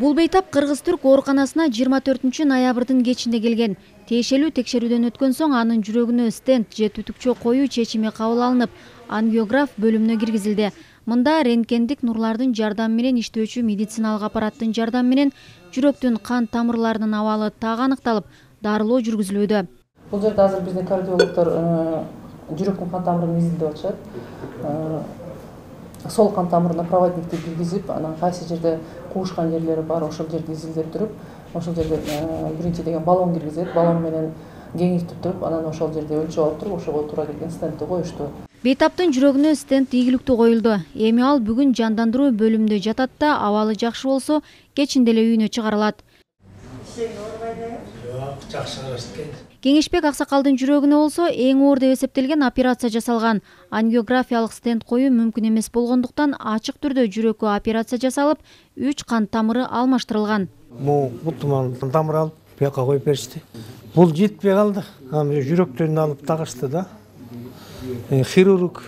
Бул бейтап Кыргыз-Түрк ооруканасына 24 ноябрдын кечинде келген. Тиешелүү текшерүүдөн өткөн соң анын жүрөгүнө стенд же түтүкчө коюу чечими кабыл алынып, ангиограф бөлүмүнө киргизилди. Мында рентгендик нурлардын жардамы менен иштөөчү медициналык аппараттын жардамы менен жүрөктүн кан тамырларынын абалы так аныкталып, дарылоо жүргүзүлүүдө. Бул жерде азыр биздин кардиологдор жүрөктүн кан тамырын изилдеп атышат. Сол кан тамырына проводникти киргизип, анан кайсы жерде куушкан жерлери бар, ошол жерди изилдеп туруп, ошол жерде биринчи деген баллон киргизет, баллон менен кеңейтип туруп, анан ошол жерде өлчөп алып туруп, ошого туура келген стендти коюшту. Бейтаптын жүрөгүнө стенд ийгиликтүү коюлду. Эми ал бүгүн жандандыруу бөлүмүндө жатат да, абалы жакшы болсо, кечинде эле үйүнө чыгарылат. Кеңешбек Аксакалдын жүрөгүнө болсо эң оор деп эсептелген операция жасалган. Ангиографиялык стенд коюу мүмкүн эмес болгондуктан ачык түрдө жүрөккө операция жасалып, 3 кан тамыры алмаштырылган. Бул тамыр алып, бияка коюп беришти. Бул жетпей калды. Жүрөктөн алып тагышты да. Хирург.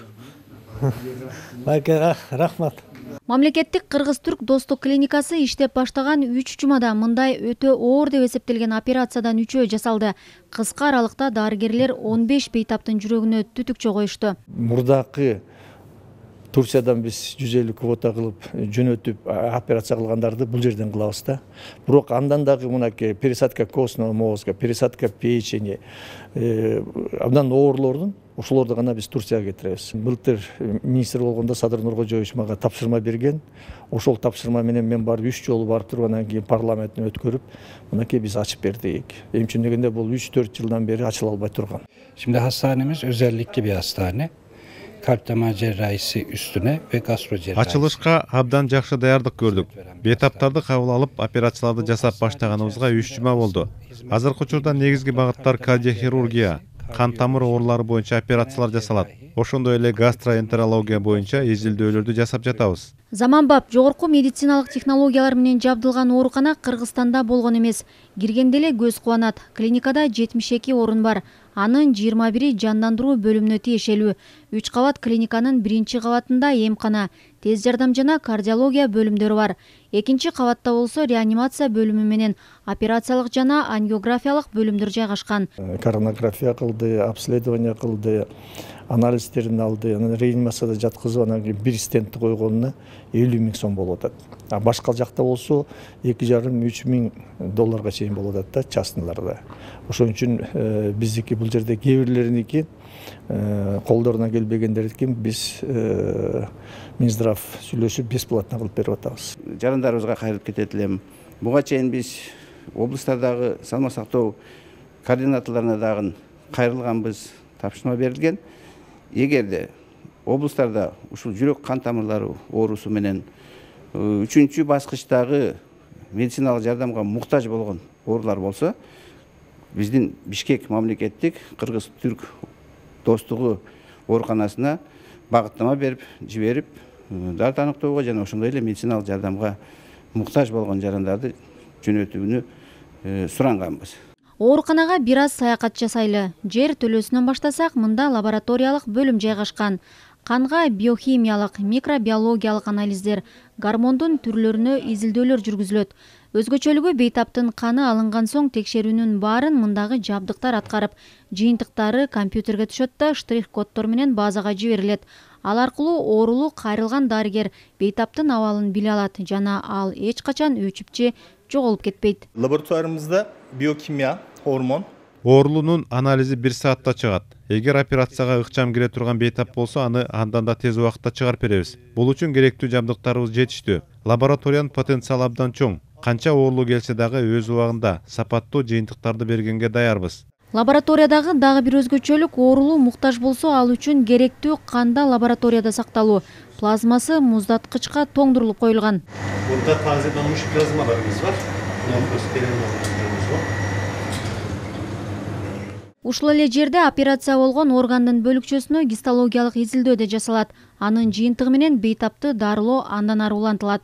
Байкага рахмат. Мамлекеттик Кыргыз-Түрк достук клиникасы иштеп баштаган 3 жумада мындай өтө оор деп эсептелген операциядан 3-өө жасалды. Кыска аралыкта дарыгерлер 15 бейтаптын жүрөгүнө түтүкчө коюшту. Мурдакы Турциядан биз 150 квота кылып жөнөтүп операция кылгандарды бул жерден кылабыз да. Бирок андан дагы мынакей пересадка костного мозга, пересадка печени, абдан оорлордун ошолорду гана биз Турцияга кетиребиз. Былтыр министр болгондо Садыр Нуркожоевич мага тапшырма берген. Ошол тапшырма менен мен барып 3 жолу барып туруп, анан кийин парламенттин өткөрүп, мынакей биз ачып бердик. Эмче дегенде бул 3-4 жылдан бeri açıla албай турган. Şimdi hastanemiz özellikle bir hastane. Kalp damar cerrahisi üstüne ve gastro cerrahisi. Açılışka abdan жакшы даярдык көрдүк. Бейтаптарды кабыл алып, операцияларды жасап баштаганыбызга 3 жума болду. Азыркы учурда негизги багыттар кардиохирургия, кан тамыр оорулары боюнча операциялар жасалат. Ошондой эле гастроэнтерология боюнча изилдөөлөрдү жасап жатабыз. Заманбап жогорку медициналык технологиялар менен жабдылган оорукана Кыргызстанда болгон эмес. Киргенде эле көз кубанат. Клиникада 72 орун бар. Анын 21-и жандандыруу бөлүмүнө тиешелүү. 3 кабат клиниканын 1-чи кабатында эмкана, тез жардам жана кардиология бөлүмдөрү бар. 2-чи кабатта болсо реанимация бөлүмү менен операциялык жана ангиографиялык бөлүмдөр жайгашкан. Коронография кылды, обследование кылды, анализдерин алды, анан реанимацияда жаткызып, анан кийин бир стентти койгонуна 50 000 сом болуп атат. А башка жакта болсо 2,5–3 000 долларга чейин болуп атат да, частныйларда. Ошон үчүн биздики бул жерде кээ бирлериники колдоруна келбегендердикин биз Минздрав сүйлөшүп бесплатно кылып берип атабыз. Жарандарыбызга кайрылып кетет элем. Буга чейин биз облустардагы салмак сактоо координаторлоруна дагы кайрылганбыз, тапшырма берилген. Эгерде облустарда ушул жүрөк кан тамырлары оорусу менен 3-чү баскычтагы медициналык жардамга муктаж болгон оорулар болсо, биздин Бишкек мамлекеттик Кыргыз-Түрк достугу ооруканасына багыттама берип, жиберип, дары таныктоого жана ошондой эле медициналык жардамга муктаж болгон жарандарды жөнөтүүнү суранганбыз. Ооруканага бир аз саякат жасайлы. Жер төлөөсүнөн баштасак, мында лабораториялык бөлүм жайгашкан. Канга биохимиялык, микробиологиялык анализдер, гормондун түрлөрүнө изилдөөлөр жүргүзүлөт. Өзгөчөлүгү бейтаптын каны алынган соң текшерүүнүн баарын мындагы жабдыктар аткарып, жыйынтыктары компьютерге түшөт да штрих-коддор менен базага жиберилет. Ал аркылуу оорулуу кайрылган дарыгер бейтаптын абалын биле алат жана ал эч качан өчүп же жоголуп кетпейт. Laboratuvarımızda biyokimya, hormon. Оорулуунун анализи 1 саатта чыгат. Эгер операцияга ыкчам кире турган бейтап болсо, аны андан да тез убакытта чыгарып беребиз. Бул үчүн керектүү жабдыктарыбыз жетиштүү. Лабораториянын потенциалы абдан чоң. Канча оорулуу келсе дагы өз убагында сапаттуу жыйынтыктарды бергенге даярбыз. Лабораториядагы дагы бир өзгөчөлүк оорулуу муктаж болсо, ал үчүн керектүү канда лабораторияда сакталуу. Плазмасы муздаткычка тоңдурулуп коюлган. Burada taze donmuş plazmalarımız var. Nefrosperinlerimiz var. Ушул эле жерде операция болгон органдын бөлүкчөсүнө гистологиялык изилдөө да жасалат. Анын жыйынтыгы менен бейтапты дарылоо андан ары улантылат.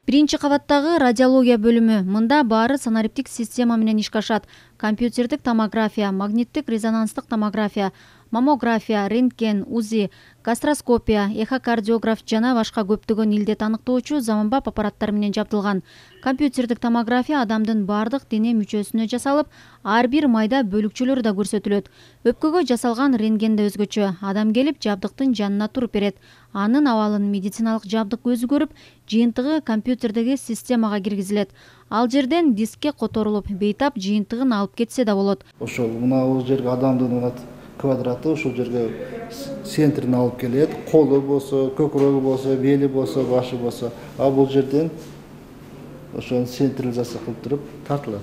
1-чи кабаттагы радиология бөлүмү. Мында баары санариптик система менен ишке ашат. Компьютердик томография, магниттик резонанстык томография, маммография, рентген, УЗИ, гастроскопия, эхокардиограф жана башка көптөгөн илдет аныктоочу заманбап аппараттар менен жабдылган. Компьютердик томография адамдын бардык дене мүчөсүнө жасалып, ар бир майда бөлүкчөлөр да көрсөтүлөт. Өпкөгө жасалган рентген да өзгөчө. Адам келип жабдыктын жанына туруп берет. Анын абалын медициналык жабдык өзү көрүп, жыйынтыгы компьютердеги системага киргизилет. Ал жерден дискке которулуп, бейтап жыйынтыгын алып кетсе да болот. Ошол мына жерге адамдын квадраты ошол жерге центрин алып келет. Колу болсо, көкүрөгү болсо, бели болсо, башы болсо, а бул жерден ошонун централизация кылып туруп тартылат.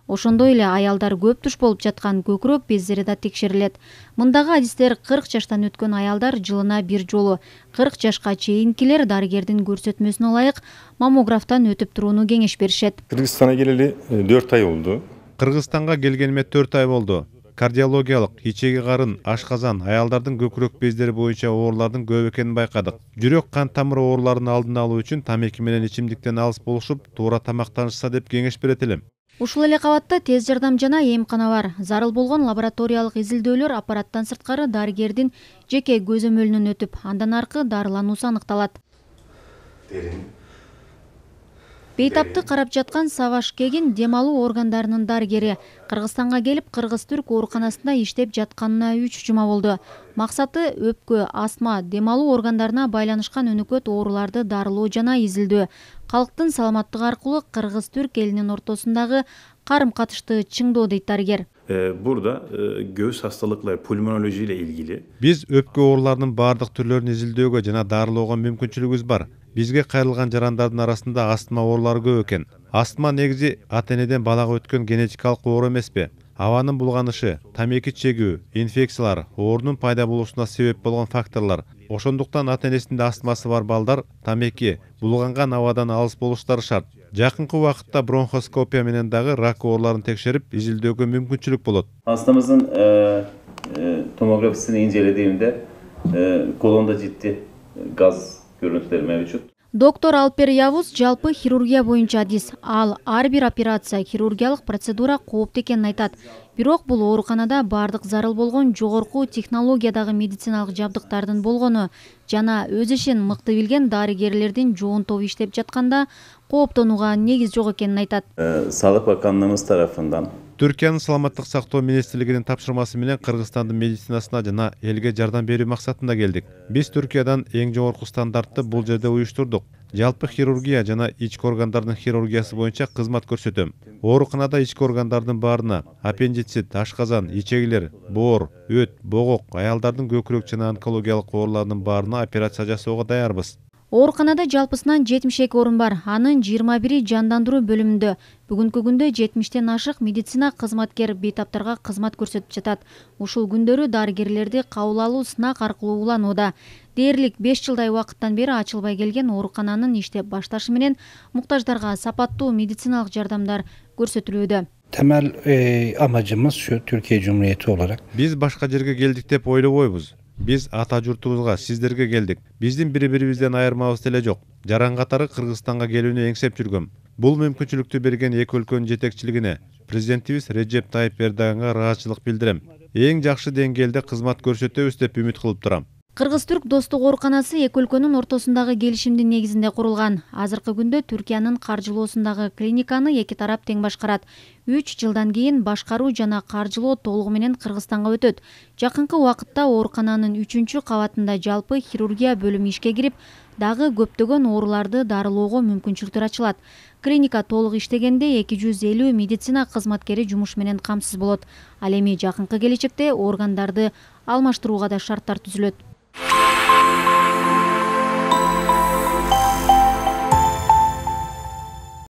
Ошондой эле аялдар көп туш болуп жаткан көкүрөк бездери да текшерилет. Мындагы адистер 40 жаштан өткөн аялдар жылына бир жолу, 40 жашка чейинкилер дарыгердин көрсөтмөсүнө ылайык маммографтан өтүп турууну кеңеш беришет. Кыргызстанга келели 4 ай болду. Кыргызстанга келгениме 4 ай болду. Кардиологиялык, ичеги карын, ашказан, аялдардын көкүрөк бездери боюнча оорулардын көп экенин байкадык. Жүрөк кан тамыры ооруларынын алдын алуу үчүн тамеки менен ичимдиктен алыс болушуп, туура тамактанышса деп кеңеш берет элем. Ушул эле кабатта тез жардам жана эмкана бар. Зарыл болгон лабораториялык изилдөөлөр аппараттан сырткары дарыгердин жеке көзөмөлүнөн өтүп, андан аркы дарылануусу аныкталат. Бейтапты карап жаткан Саваш Кегин дем алуу органдарынын дарыгери. Кыргызстанга келип, кыргыз-түрк ооруканасында иштеп жатканына 3 жума болду. Максаты өпкө, астма, дем алуу органдарына байланышкан өнөкөт ооруларды дарылоо жана изилдөө. Калктын саламаттыгы аркылуу кыргыз-түрк элинин ортосундагы карым-катышты чыңдоо дейт дарыгер. Burada göğüs hastalıkları, pulmonoloji ile ilgili. Биз өпкө ооруларынын бардык түрлөрүн изилдөөгө жана дарылоого мүмкүнчүлүгүбүз бар. Бизге кайрылган жарандардын арасында астма оорулары көп экен. Астма негизи ата-энеден балага өткөн генетикалык оору эмеспи? Абанын булганышы, тамеки чегүү, инфекциялар, оорунун пайда болушуна себеп болгон факторлор. Ошондуктан ата-энесинде астмасы бар балдар тамеки, булганган абадан алыс болуштары шарт. Жакынкы убакытта бронхоскопия менен дагы рак ооруларын текшерип, изилдөөгө мүмкүнчүлүк болот. Hastamızın tomografisini incelediğimde kolonda ciddi gaz görüntüleri mevcut. Доктор Алпер Явуз жалпы хирургия боюнча адис. Ал ар бир операция, хирургиялык процедура кооптуу экенин айтат. Бирок бул ооруканада бардык зарыл болгон жогорку технологиядагы медициналык жабдыктардын болгону жана өз ишин мыкты билген дарыгерлердин жоон тобу иштеп жатканда кооптонууга негиз жок экенин айтат. Sağlık Bakanlığımız tarafından Түркиянын саламаттык сактоо министрлигинин тапшырмасы менен Кыргызстандын медицинасына жана элге жардам берүү максатында келдик. Биз Түркиядан эң жогорку стандартты бул жерде уюштурдук. Жалпы хирургия жана ички органдардын хирургиясы боюнча кызмат көрсөтөм. Ооруканада ички органдардын баарына аппендицит, ашказан, ичегилер, боор, өт, богок, аялдардын көкүрөк жана онкологиялык ооруларынын баарына операция жасоого даярбыз. Ооруканада жалпысынан 72 орун бар. Анын 21-и жандандыруу бөлүмүндө. Бүгүнкү күндө 70тен ашык медицина кызматкер бейтаптарга кызмат көрсөтүп жатат. Ушул күндөрү дарыгерлерди кабыл алуу сынак аркылуу уланууда. Дээрлик 5 жылдай убакыттан бери ачылбай келген оорукананын иштеп башташы менен муктаждарга сапаттуу медициналык жардамдар көрсөтүлүүдө. Temel amacımız şu, Türkiye Cumhuriyeti olarak. Биз башка жерге келдик деп ойлобойбуз. Биз ата журтубузга, сиздерге келдик. Биздин бири-бирибизден айырмабыз деле жок. Жаран катары Кыргызстанга келүүнү эңсеп жүргөм. Бул мүмкүнчүлүктү берген эки өлкөнүн жетекчилигине, президентибиз Реджеп Тайып Эрдоганга ыраазычылык билдирем. Эң жакшы деңгээлде кызмат көрсөтөбүз деп үмүт кылып турам. Кыргыз-түрк достук ооруканасы эки өлкөнүн ортосундагы келишимдин негизинде курулган. Азыркы күндө Түркиянын каржылоосундагы клиниканы эки тарап тең башкарат. 3 жылдан кийин башкаруу жана каржылоо толугу менен Кыргызстанга өтөт. Жакынкы убакытта оорукананын 3-чү кабатында жалпы хирургия бөлүмү ишке кирип, дагы көптөгөн ооруларды дарылоого мүмкүнчүлүктөр ачылат. Клиника толук иштегенде 250 медицина кызматкери жумуш менен камсыз болот. Ал эми жакынкы келечекте органдарды алмаштырууга да шарттар түзүлөт.